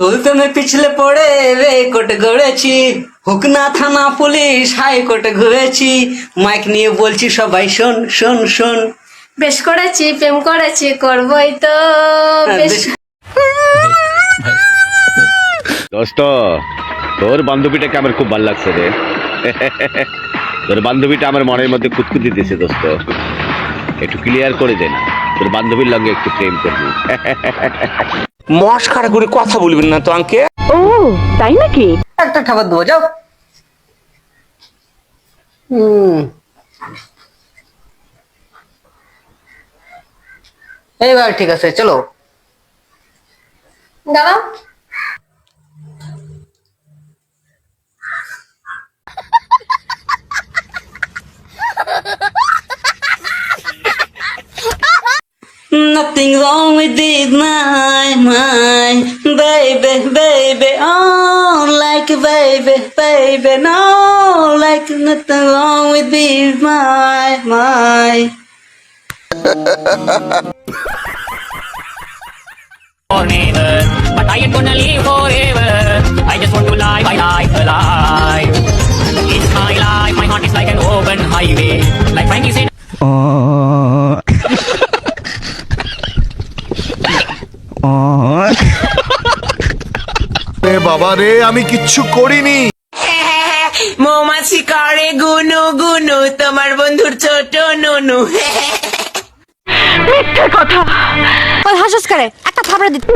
তুলতে মে পিছলে পড়ে রে কোর্টে গড়েছি, হুকনা থানা পুলিশ হাইকোর্টে ঘুরেছি, মাইক নিয়ে বলছি সবাই শোন শোন শোন। বেশ করেছি, প্রেম করেছি, করবই তো বেশ। দোস্ত, তোর বান্ধবীটাকে আমার খুব ভালো লাগছে রে। তোর বান্ধবীটা আমার মনের মধ্যে খুঁতখুত দিতেছে দোস্ত, একটু ক্লিয়ার করে দে না, তোর বান্ধবীর লগে একটু প্রেম করবি। মস্কারা করে কথা বলবেন না তো আঙ্কে। ও তাই নাকি? একটা খাবার দেবো, যাও। এইবার ঠিক আছে, চলো। দাঁড়াও। Nothing wrong with this, my baby, baby, oh, like a baby, baby, no, like nothing wrong with this, my. Forever, but I ain't gonna live forever. I just want to live my life alive. It's my life, my heart is like an open highway. Like Frankie said. বাবা রে, আমি কিচ্ছু করিনি। মৌমাছি করে গুনু গুনু, তোমার বন্ধুর ছোট নুনু। মিথ্যে কথা। ওই হাসস করে একটা থাপড়া দিতে।